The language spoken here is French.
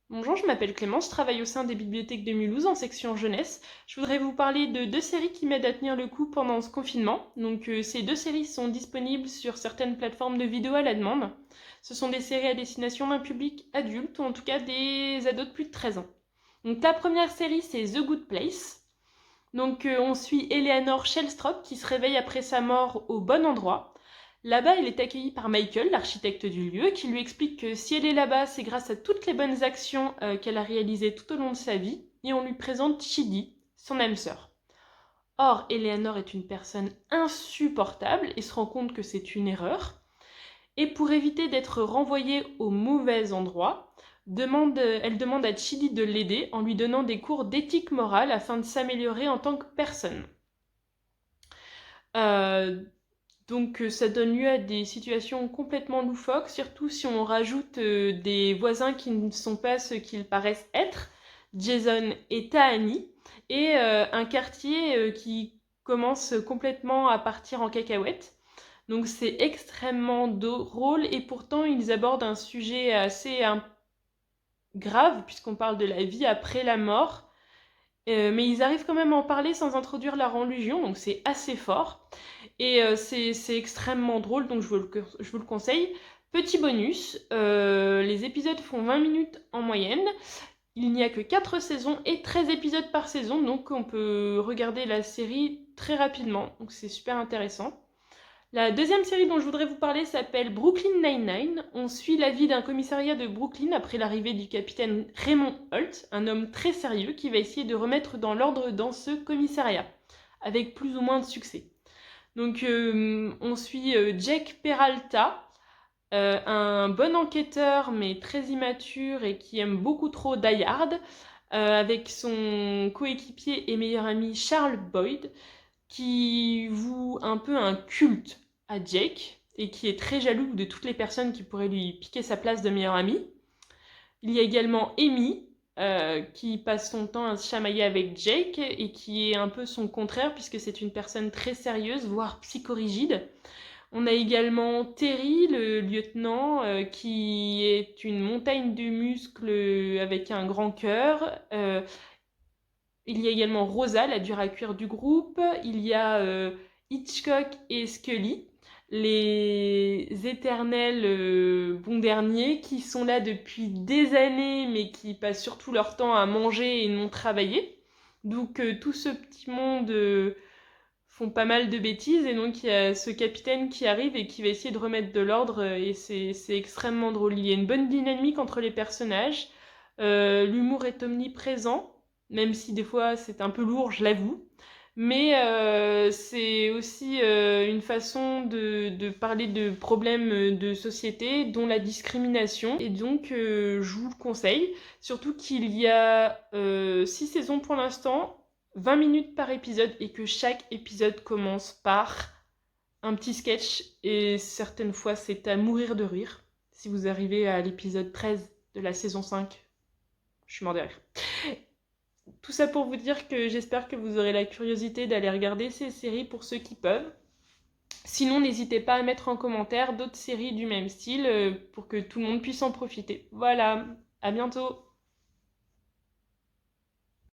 Bonjour, je m'appelle Clémence, je travaille au sein des bibliothèques de Mulhouse en section jeunesse. Je voudrais vous parler de deux séries qui m'aident à tenir le coup pendant ce confinement. Ces deux séries sont disponibles sur certaines plateformes de vidéos à la demande. Ce sont des séries à destination d'un public adulte ou en tout cas des ados de plus de 13 ans. Donc la première série c'est The Good Place. On suit Eleanor Shellstrop qui se réveille après sa mort au bon endroit. Là-bas, elle est accueillie par Michael, l'architecte du lieu, qui lui explique que si elle est là-bas, c'est grâce à toutes les bonnes actions qu'elle a réalisées tout au long de sa vie, et on lui présente Chidi, son âme sœur. Or, Eleanor est une personne insupportable et se rend compte que c'est une erreur. Et pour éviter d'être renvoyée au mauvais endroit, elle demande à Chidi de l'aider en lui donnant des cours d'éthique morale afin de s'améliorer en tant que personne. Euh, Ça donne lieu à des situations complètement loufoques, surtout si on rajoute des voisins qui ne sont pas ce qu'ils paraissent être, Jason et Tahani, et un quartier qui commence complètement à partir en cacahuète. Donc c'est extrêmement drôle et pourtant ils abordent un sujet assez grave puisqu'on parle de la vie après la mort. Mais ils arrivent quand même à en parler sans introduire la religion, donc c'est assez fort. Et c'est extrêmement drôle, donc je vous le conseille. Petit bonus, les épisodes font 20 minutes en moyenne. Il n'y a que 4 saisons et 13 épisodes par saison, donc on peut regarder la série très rapidement. Donc c'est super intéressant. La deuxième série dont je voudrais vous parler s'appelle Brooklyn Nine-Nine. On suit la vie d'un commissariat de Brooklyn après l'arrivée du capitaine Raymond Holt, un homme très sérieux qui va essayer de remettre dans l'ordre dans ce commissariat, avec plus ou moins de succès. On suit Jack Peralta, un bon enquêteur mais très immature et qui aime beaucoup trop Die Hard, avec son coéquipier et meilleur ami Charles Boyd, qui voue un peu un culte à Jake et qui est très jaloux de toutes les personnes qui pourraient lui piquer sa place de meilleur ami. Il y a également Amy, qui passe son temps à se chamailler avec Jake et qui est un peu son contraire puisque c'est une personne très sérieuse, voire psychorigide. On a également Terry, le lieutenant, qui est une montagne de muscles avec un grand cœur. Il y a également Rosa, la dure à cuire du groupe. Il y a Hitchcock et Scully, les éternels bons derniers qui sont là depuis des années mais qui passent surtout leur temps à manger et non travailler. Tout ce petit monde font pas mal de bêtises et donc il y a ce capitaine qui arrive et qui va essayer de remettre de l'ordre et c'est extrêmement drôle. Il y a une bonne dynamique entre les personnages. L'humour est omniprésent, même si des fois c'est un peu lourd, je l'avoue. Mais c'est aussi une façon de parler de problèmes de société, dont la discrimination. Et je vous le conseille. Surtout qu'il y a 6 saisons pour l'instant, 20 minutes par épisode, et que chaque épisode commence par un petit sketch. Et certaines fois, c'est à mourir de rire. Si vous arrivez à l'épisode 13 de la saison 5, je suis mort de rire. Tout ça pour vous dire que j'espère que vous aurez la curiosité d'aller regarder ces séries pour ceux qui peuvent. Sinon, n'hésitez pas à mettre en commentaire d'autres séries du même style pour que tout le monde puisse en profiter. Voilà, à bientôt!